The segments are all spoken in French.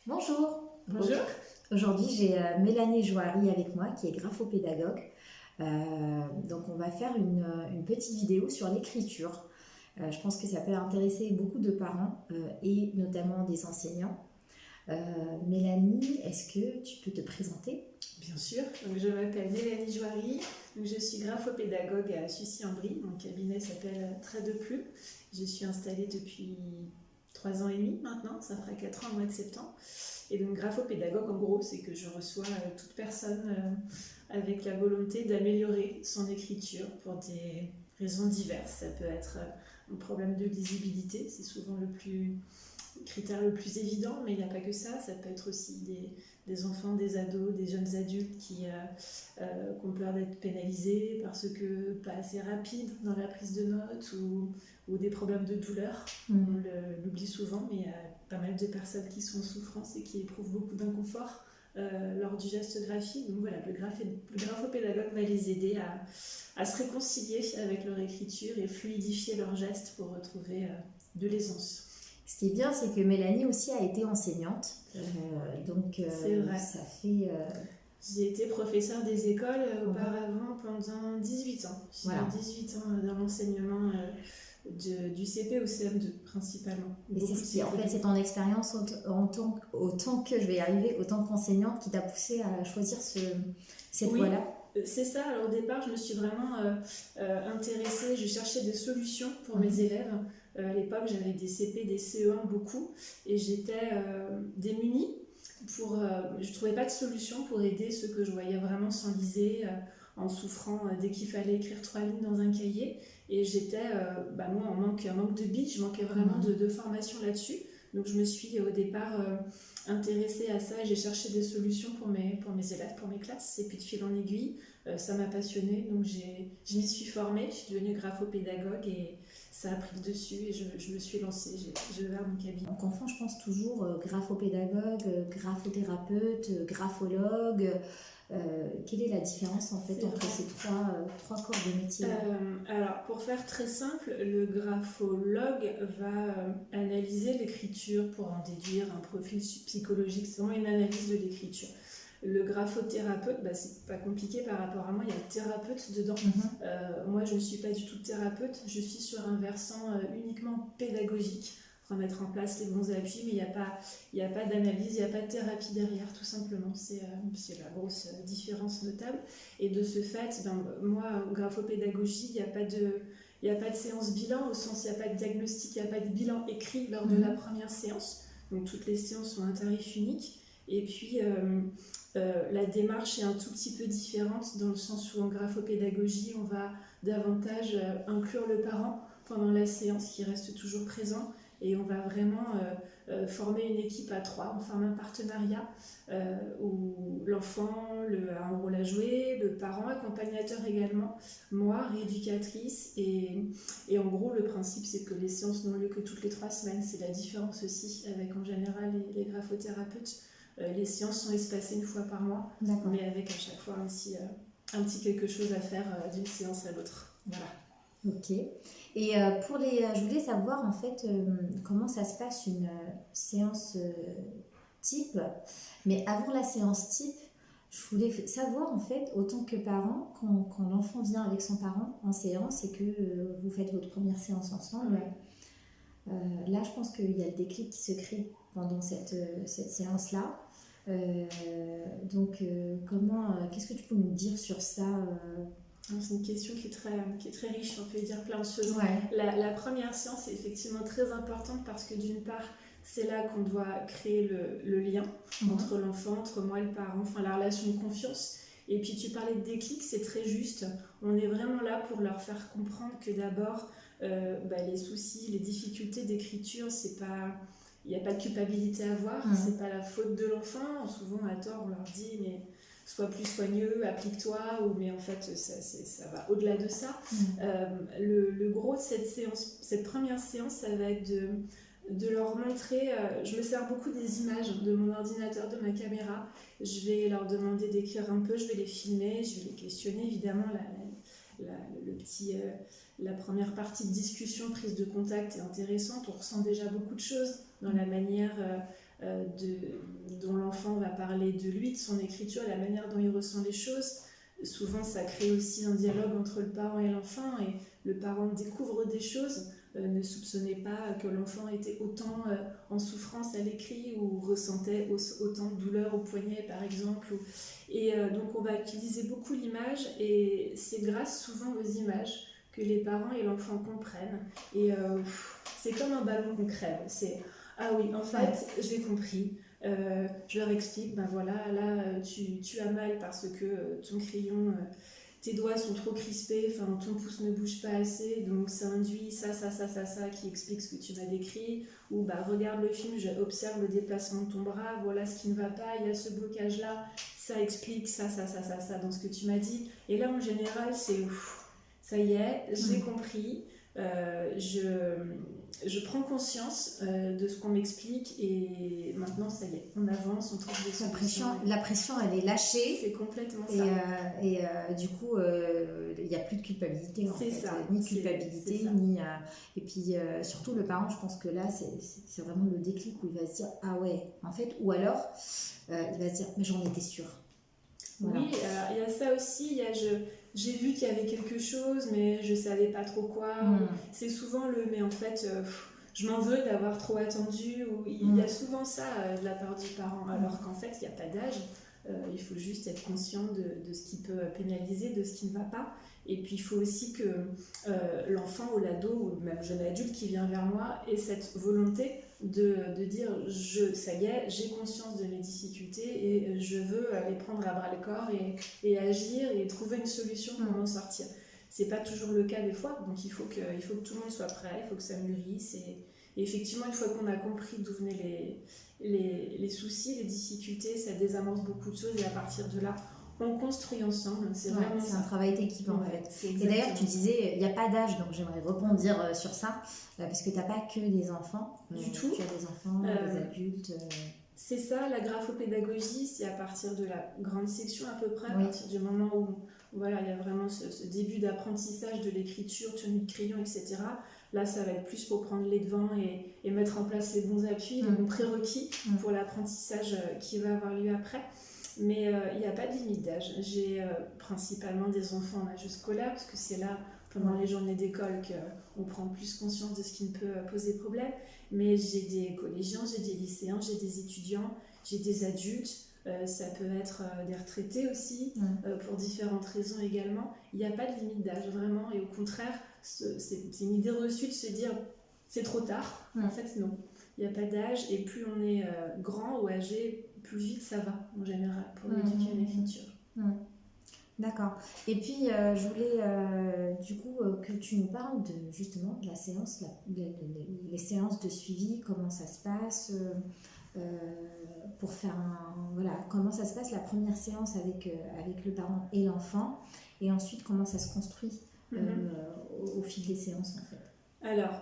Bonjour. Bonjour. Aujourd'hui, j'ai Mélanie Joary avec moi, qui est graphopédagogue. Donc, on va faire une petite vidéo sur l'écriture. Je pense que ça peut intéresser beaucoup de parents et notamment des enseignants. Euh, Mélanie, est-ce que tu peux te présenter? Bien sûr, donc je m'appelle Mélanie Joary, donc je suis graphopédagogue à Sucy-en-Brie, mon cabinet s'appelle Trait de Plume. Je suis installée depuis 3 ans et demi maintenant, ça fera 4 ans au mois de septembre. Et donc graphopédagogue en gros, c'est que je reçois toute personne avec la volonté d'améliorer son écriture pour des raisons diverses. Ça peut être un problème de lisibilité, c'est souvent le critère le plus évident, mais il n'y a pas que ça. Ça peut être aussi des enfants, des ados, des jeunes adultes qui ont peur d'être pénalisés parce que pas assez rapide dans la prise de notes ou des problèmes de douleur. On l'oublie souvent, mais il y a pas mal de personnes qui sont en souffrance et qui éprouvent beaucoup d'inconfort lors du geste graphique. Donc voilà, le graphopédagogue va les aider à se réconcilier avec leur écriture et fluidifier leurs gestes pour retrouver de l'aisance. Ce qui est bien, c'est que Mélanie aussi a été enseignante. C'est vrai. Ça fait... J'ai été professeure des écoles auparavant pendant 18 ans. J'ai Voilà. 18 ans dans l'enseignement du CP au CM2 principalement. Et c'est ce qui, en fait, c'est ton expérience autant que je vais y arriver, autant qu'enseignante qui t'a poussée à choisir cette voie-là. C'est ça. Alors au départ, je me suis vraiment intéressée, je cherchais des solutions pour mes élèves. À l'époque, j'avais des CP, des CE1 beaucoup, et j'étais démunie. Je ne trouvais pas de solution pour aider ceux que je voyais vraiment s'enliser en souffrant dès qu'il fallait écrire 3 lignes dans un cahier. Et j'étais, moi, en manque de billes, je manquais vraiment de formation là-dessus. Donc je me suis au départ intéressée à ça et j'ai cherché des solutions pour mes élèves, pour mes classes. Et puis de fil en aiguille, ça m'a passionnée. Donc je m'y suis formée, je suis devenue graphopédagogue et ça a pris le dessus et je me suis lancée, j'ai ouvert mon cabinet. On confond, je pense, toujours graphopédagogue, graphothérapeute, graphologue. Quelle est la différence en fait entre ces trois corps de métier? Alors, pour faire très simple, le graphologue va analyser l'écriture pour en déduire un profil psychologique. C'est vraiment une analyse de l'écriture. Le graphothérapeute, c'est pas compliqué par rapport à moi, il y a le thérapeute dedans. Moi, je ne suis pas du tout thérapeute, je suis sur un versant uniquement pédagogique, remettre en place les bons appuis, mais il n'y a pas d'analyse, il n'y a pas de thérapie derrière, tout simplement. C'est la grosse différence notable. Et de ce fait, moi, en graphopédagogie, il n'y a pas de séance bilan, au sens il n'y a pas de diagnostic, il n'y a pas de bilan écrit lors de la première séance. Donc toutes les séances ont un tarif unique. Et puis la démarche est un tout petit peu différente dans le sens où en graphopédagogie, on va davantage inclure le parent pendant la séance qui reste toujours présent et on va vraiment former une équipe à 3, on forme un partenariat où l'enfant a un rôle à jouer, le parent accompagnateur également, moi rééducatrice et en gros le principe c'est que les séances n'ont lieu que toutes les 3 semaines, c'est la différence aussi avec en général les graphothérapeutes. Les séances sont espacées une fois par mois, mais avec à chaque fois un petit quelque chose à faire d'une séance à l'autre. Voilà. Ok. Et je voulais savoir en fait comment ça se passe une séance type. Mais avant la séance type, je voulais savoir en fait, autant que parent, quand l'enfant vient avec son parent en séance et que vous faites votre première séance ensemble, là je pense qu'il y a le déclic qui se crée pendant cette séance-là. Qu'est-ce que tu peux nous dire sur ça C'est une question qui est très riche, on peut dire plein de choses. Ouais. La première séance est effectivement très importante parce que d'une part, c'est là qu'on doit créer le lien entre l'enfant, entre moi et le parent, enfin la relation de confiance. Et puis tu parlais de déclic, c'est très juste. On est vraiment là pour leur faire comprendre que d'abord, les soucis, les difficultés d'écriture, il n'y a pas de culpabilité à avoir, c'est pas la faute de l'enfant. Souvent à tort, on leur dit mais sois plus soigneux, applique-toi, mais en fait ça va au-delà de ça. Le gros de cette première séance, ça va être de leur montrer, je me sers beaucoup des images de mon ordinateur, de ma caméra, je vais leur demander d'écrire un peu, je vais les filmer, je vais les questionner évidemment, la première partie de discussion, prise de contact est intéressante. On ressent déjà beaucoup de choses dans la manière dont l'enfant va parler de lui, de son écriture, la manière dont il ressent les choses. Souvent, ça crée aussi un dialogue entre le parent et l'enfant, et le parent découvre des choses, ne soupçonnait pas que l'enfant était autant en souffrance à l'écrit ou ressentait autant de douleur au poignet, par exemple. Donc, on va utiliser beaucoup l'image, et c'est grâce souvent aux images que les parents et l'enfant comprennent. Et c'est comme un ballon qu'on crève. C'est « Ah oui, en fait, j'ai compris ». Je leur explique, ben voilà, là tu as mal parce que ton crayon, tes doigts sont trop crispés, enfin ton pouce ne bouge pas assez, donc ça induit ça qui explique ce que tu m'as décrit. Ou bah regarde le film, observe le déplacement de ton bras, voilà ce qui ne va pas, il y a ce blocage là, ça explique ça dans ce que tu m'as dit. Et là en général c'est ouf, ça y est, j'ai compris. Je prends conscience de ce qu'on m'explique, et maintenant ça y est, on avance, on trouve des solutions. La pression, elle est lâchée. C'est complètement ça. Du coup, il n'y a plus de culpabilité en fait. Ça. Ni culpabilité, ni... et puis surtout le parent, je pense que là, c'est vraiment le déclic où il va se dire « Ah ouais, en fait », ou alors il va se dire « Mais j'en étais sûre ». Voilà. Oui, il y a ça aussi, j'ai vu qu'il y avait quelque chose, mais je savais pas trop quoi. C'est souvent mais en fait, je m'en veux d'avoir trop attendu. Ou il y a souvent ça de la part du parent, alors qu'en fait, il n'y a pas d'âge. Il faut juste être conscient de ce qui peut pénaliser, de ce qui ne va pas. Et puis, il faut aussi que l'enfant ou l'ado, ou même jeune adulte qui vient vers moi, ait cette volonté de dire ça y est, j'ai conscience de mes difficultés et je veux les prendre à bras le corps et agir et trouver une solution pour m'en sortir. C'est pas toujours le cas des fois, donc il faut que tout le monde soit prêt, il faut que ça mûrisse. Et effectivement, une fois qu'on a compris d'où venaient les soucis, les difficultés, ça désamorce beaucoup de choses, et à partir de là, on construit ensemble. C'est un travail d'équipe en fait. Et d'ailleurs, tu disais, il n'y a pas d'âge, donc j'aimerais rebondir sur ça, parce que tu n'as pas que des enfants. Du tout. Tu as des enfants, des adultes. C'est ça, la graphopédagogie, c'est à partir de la grande section à peu près, à partir du moment où voilà, il y a vraiment ce début d'apprentissage de l'écriture, tenue de crayon, etc. Là, ça va être plus pour prendre les devants et mettre en place les bons appuis, les bons prérequis pour l'apprentissage qui va avoir lieu après. Mais il n'y a pas de limite d'âge. J'ai principalement des enfants en âge scolaire, parce que c'est là, pendant les journées d'école, qu'on prend plus conscience de ce qui ne peut poser problème. Mais j'ai des collégiens, j'ai des lycéens, j'ai des étudiants, j'ai des adultes. Ça peut être des retraités aussi, pour différentes raisons également. Il n'y a pas de limite d'âge, vraiment. Et au contraire, c'est une idée reçue de se dire c'est trop tard. En fait, non. Il n'y a pas d'âge. Et plus on est grand ou âgé, plus vite ça va, en général, pour éduquer à l'écriture. D'accord. Et puis, je voulais du coup que tu nous parles justement de la séance, les séances de suivi, comment ça se passe, pour faire comment ça se passe la première séance avec le parent et l'enfant, et ensuite comment ça se construit au fil des séances en fait. Alors,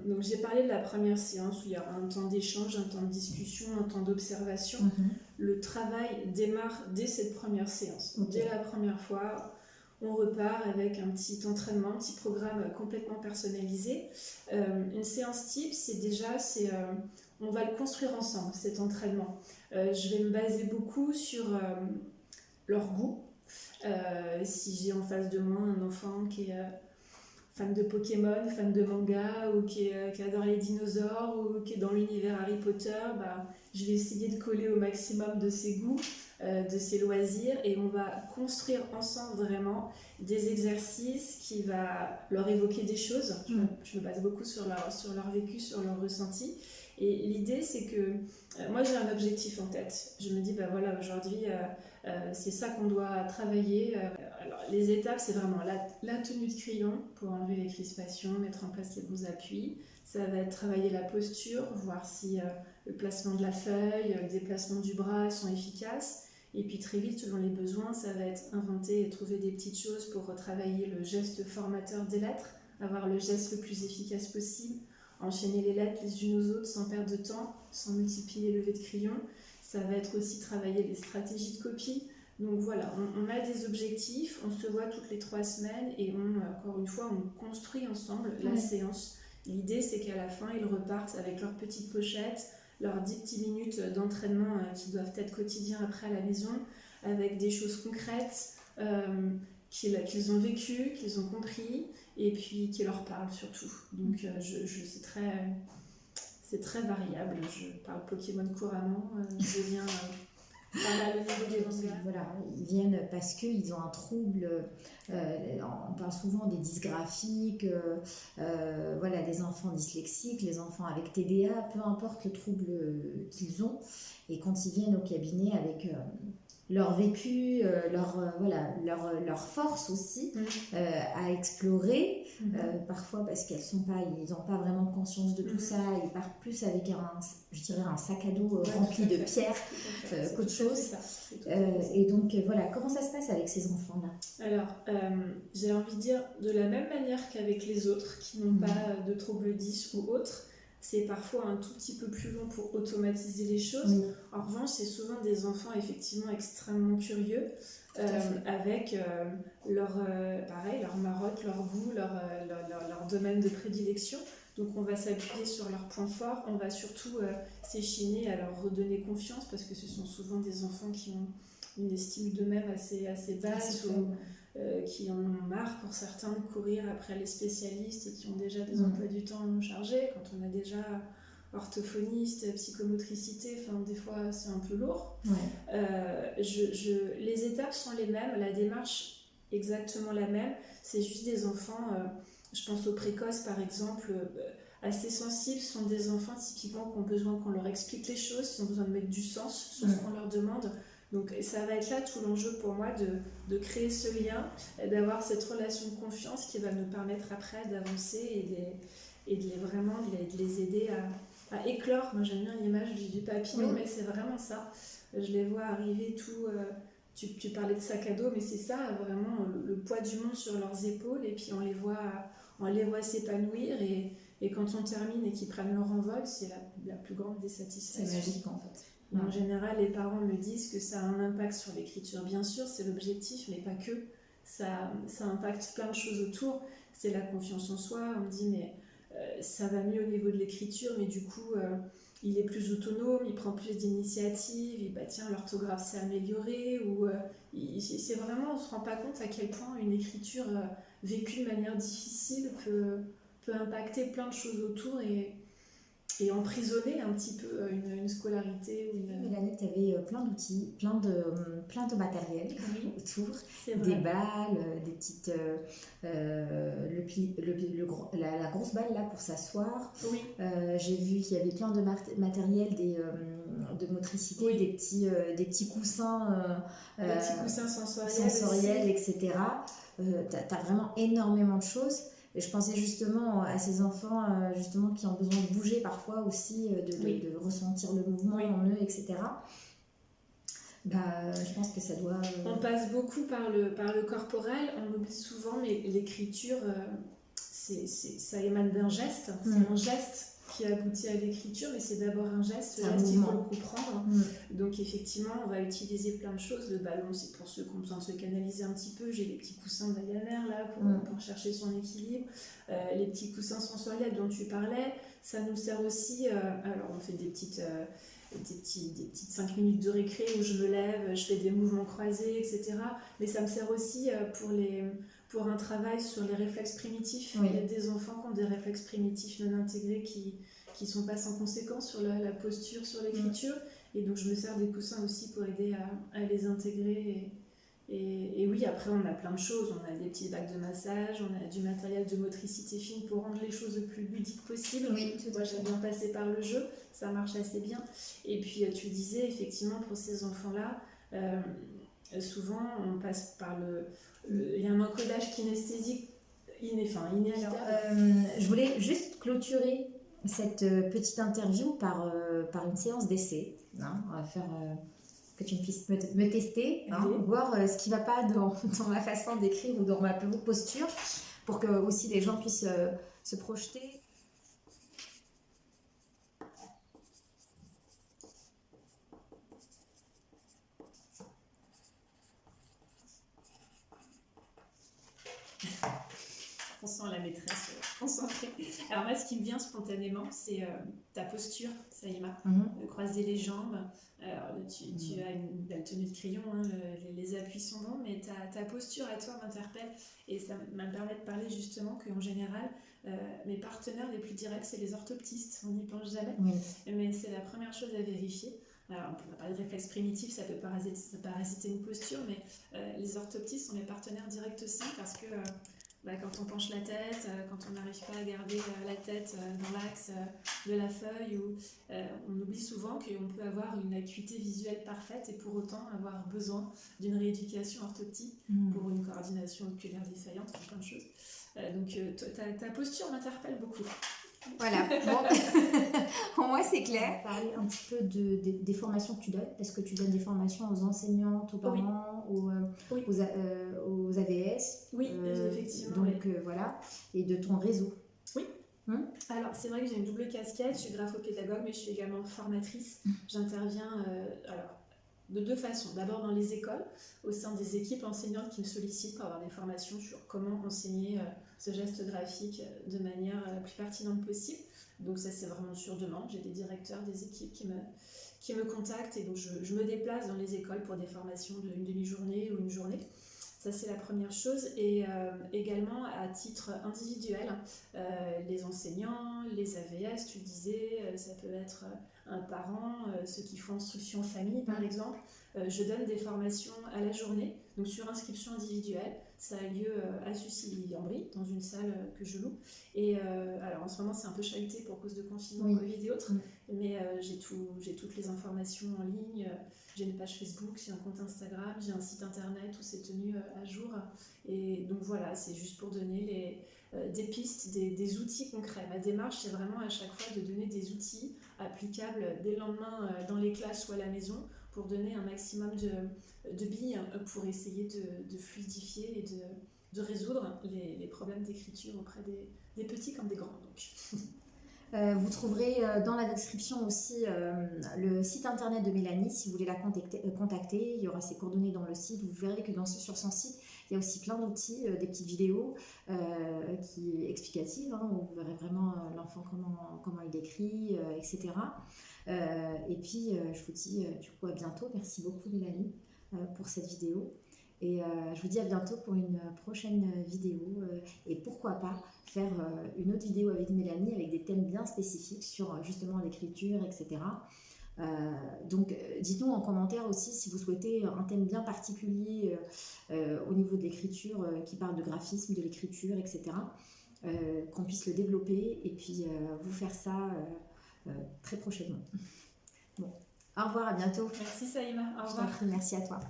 donc j'ai parlé de la première séance où il y a un temps d'échange, un temps de discussion, un temps d'observation. Le travail démarre dès cette première séance. Dès la première fois, on repart avec un petit entraînement, un petit programme complètement personnalisé. Une séance type, on va le construire ensemble, cet entraînement. Je vais me baser beaucoup sur leur goût. Si j'ai en face de moi un enfant qui est fan de Pokémon, fan de manga, ou qui adore les dinosaures, ou qui est dans l'univers Harry Potter, je vais essayer de coller au maximum de ses goûts, de ses loisirs, et on va construire ensemble vraiment des exercices qui vont leur évoquer des choses. Je me base beaucoup sur leur vécu, sur leur ressenti. Et l'idée, c'est que moi, j'ai un objectif en tête. Je me dis, voilà, aujourd'hui, c'est ça qu'on doit travailler. Alors, les étapes, c'est vraiment la tenue de crayon pour enlever les crispations, mettre en place les bons appuis. Ça va être travailler la posture, voir si le placement de la feuille, le déplacement du bras sont efficaces. Et puis très vite, selon les besoins, ça va être inventer et trouver des petites choses pour retravailler le geste formateur des lettres, avoir le geste le plus efficace possible, enchaîner les lettres les unes aux autres sans perdre de temps, sans multiplier les levées de crayon. Ça va être aussi travailler les stratégies de copie, Donc voilà, on a des objectifs, on se voit toutes les 3 semaines et encore une fois, on construit ensemble la séance. L'idée, c'est qu'à la fin, ils repartent avec leur petite pochette, leurs 10 petites minutes d'entraînement qui doivent être quotidiens après à la maison, avec des choses concrètes qu'ils ont vécues, qu'ils ont compris, et puis qui leur parlent surtout. Donc c'est très variable. Je parle Pokémon couramment, je viens pas mal au niveau des langages. Voilà, ils viennent parce qu'ils ont un trouble, on parle souvent des dysgraphiques, voilà, des enfants dyslexiques, les enfants avec TDA, peu importe le trouble qu'ils ont. Et quand ils viennent au cabinet avec leur vécu, leur force aussi à explorer, parfois parce ils n'ont pas vraiment conscience de tout ça, ils partent plus avec un sac à dos rempli de pierres qu'autre chose. Et donc voilà, comment ça se passe avec ces enfants-là? Alors, j'ai envie de dire, de la même manière qu'avec les autres qui n'ont pas de trouble 10 ou autres, c'est parfois un tout petit peu plus long pour automatiser les choses. En revanche, c'est souvent des enfants effectivement extrêmement curieux, avec leur marotte, leur goût, leur domaine de prédilection. Donc on va s'appuyer sur leurs points forts, on va surtout s'échiner à leur redonner confiance, parce que ce sont souvent des enfants qui ont une estime d'eux-mêmes assez basse, qui en ont marre pour certains de courir après les spécialistes et qui ont déjà des emplois du temps chargés. Quand on a déjà orthophoniste, psychomotricité, enfin des fois c'est un peu lourd. Les étapes sont les mêmes, la démarche exactement la même, c'est juste des enfants, je pense aux précoces par exemple, assez sensibles, ce sont des enfants typiquement qui ont besoin qu'on leur explique les choses, ils ont besoin de mettre du sens sur ce qu'on leur demande. Donc ça va être là tout l'enjeu pour moi de créer ce lien, d'avoir cette relation de confiance qui va nous permettre après d'avancer et de les aider à éclore. Moi j'aime bien l'image du papillon, mais c'est vraiment ça. Je les vois arriver tout... Tu parlais de sac à dos, mais c'est ça, vraiment le poids du monde sur leurs épaules, et puis on les voit s'épanouir, et quand on termine et qu'ils prennent leur envol, c'est la plus grande des satisfactions. C'est magique en fait. En général, les parents me disent que ça a un impact sur l'écriture. Bien sûr, c'est l'objectif, mais pas que. Ça impacte plein de choses autour. C'est la confiance en soi. On me dit, mais ça va mieux au niveau de l'écriture, mais du coup, il est plus autonome, il prend plus d'initiatives, et bah tiens, l'orthographe s'est améliorée. C'est vraiment, on ne se rend pas compte à quel point une écriture vécue de manière difficile peut impacter plein de choses autour et emprisonner un petit peu une scolarité. Mélanie, tu avais plein d'outils, plein de matériel autour, des balles, des petites, la grosse balle là pour s'asseoir. J'ai vu qu'il y avait plein de matériel, de motricité, des petits coussins, des petits coussins sensoriels, etc. Tu as vraiment énormément de choses. Et je pensais justement à ces enfants justement qui ont besoin de bouger parfois aussi, de ressentir le mouvement en eux, etc. Je pense que ça doit... On passe beaucoup par le corporel, on oublie souvent, mais l'écriture, ça émane d'un geste. C'est un geste qui aboutit à l'écriture, mais c'est d'abord un geste, il faut le comprendre. Donc effectivement, on va utiliser plein de choses. Le ballon, c'est pour ceux qui ont besoin de se canaliser un petit peu. J'ai les petits coussins Dianaire là pour chercher son équilibre. Les petits coussins sensoriels dont tu parlais, ça nous sert aussi. Alors on fait des petites 5 minutes de récré où je me lève, je fais des mouvements croisés, etc. Mais ça me sert aussi pour un travail sur les réflexes primitifs. Il y a des enfants qui ont des réflexes primitifs non intégrés qui ne sont pas sans conséquence sur la posture, sur l'écriture. Et donc je me sers des coussins aussi pour aider à les intégrer. Et oui, après on a plein de choses. On a des petits bacs de massage, on a du matériel de motricité fine pour rendre les choses le plus ludiques possible. Moi j'aime bien passer par le jeu, ça marche assez bien. Et puis tu disais effectivement pour ces enfants-là, souvent on passe par il y a un encodage kinesthésique inévitable. Je voulais juste clôturer cette petite interview par une séance d'essai. On va faire que tu puisses me tester, voir ce qui ne va pas dans ma façon d'écrire ou dans ma posture, pour que aussi les gens puissent se projeter. sent la maîtresse concentrée. Alors moi, ce qui me vient spontanément, c'est ta posture, Saïma. Croiser les jambes. Alors, tu as une belle tenue de crayon, hein, les appuis sont bons, mais ta posture à toi m'interpelle. Et ça me permet de parler justement qu'en général, mes partenaires les plus directs, c'est les orthoptistes. On n'y pense jamais, mais c'est la première chose à vérifier. Alors, on peut parler de réflexe primitif, ça peut parasiter une posture, mais les orthoptistes sont mes partenaires directs aussi parce que quand on penche la tête, quand on n'arrive pas à garder la tête dans l'axe de la feuille, on oublie souvent qu'on peut avoir une acuité visuelle parfaite et pour autant avoir besoin d'une rééducation orthoptique pour une coordination oculaire défaillante, plein de choses. Donc ta posture m'interpelle beaucoup. Voilà, bon, pour moi c'est clair. On va parler un petit peu des formations que tu donnes. Est-ce que tu donnes des formations aux enseignantes, aux parents, aux AVS? Oui, effectivement. Donc voilà, et de ton réseau. Oui. Alors c'est vrai que j'ai une double casquette, je suis graphopédagogue mais je suis également formatrice. J'interviens de deux façons. D'abord dans les écoles, au sein des équipes enseignantes qui me sollicitent pour avoir des formations sur comment enseigner ce geste graphique de manière la plus pertinente possible. Donc ça c'est vraiment sur demande. J'ai des directeurs des équipes qui me contactent et donc je me déplace dans les écoles pour des formations d'une demi-journée ou une journée. Ça, c'est la première chose. Et également, à titre individuel, les enseignants, les AVS, tu disais, ça peut être un parent, ceux qui font instruction famille, par exemple. Je donne des formations à la journée, donc sur inscription individuelle. Ça a lieu à Sucy-Lambry, dans une salle que je loue. Et alors, en ce moment, c'est un peu chahuté pour cause de confinement, Covid et autres. Mais j'ai toutes les informations en ligne. J'ai une page Facebook, j'ai un compte Instagram, j'ai un site internet où c'est tenu à jour. Et donc voilà, c'est juste pour donner des pistes, des outils concrets. Ma démarche, c'est vraiment à chaque fois de donner des outils applicables dès le lendemain dans les classes ou à la maison pour donner un maximum de billes pour essayer de fluidifier et de résoudre les problèmes d'écriture auprès des petits comme des grands. Donc. Vous trouverez dans la description aussi le site internet de Mélanie si vous voulez la contacter. Il y aura ses coordonnées dans le site. Vous verrez que sur son site, il y a aussi plein d'outils, des petites vidéos explicatives. Où vous verrez vraiment l'enfant comment il écrit, etc. Et puis, je vous dis du coup à bientôt. Merci beaucoup Mélanie pour cette vidéo. Et je vous dis à bientôt pour une prochaine vidéo et pourquoi pas faire une autre vidéo avec Mélanie avec des thèmes bien spécifiques sur justement l'écriture, etc. Donc dites-nous en commentaire aussi si vous souhaitez un thème bien particulier au niveau de l'écriture qui parle de graphisme, de l'écriture, etc. Qu'on puisse le développer et puis vous faire ça très prochainement. Bon, au revoir, à bientôt. Merci Saïma, au revoir. Merci à toi.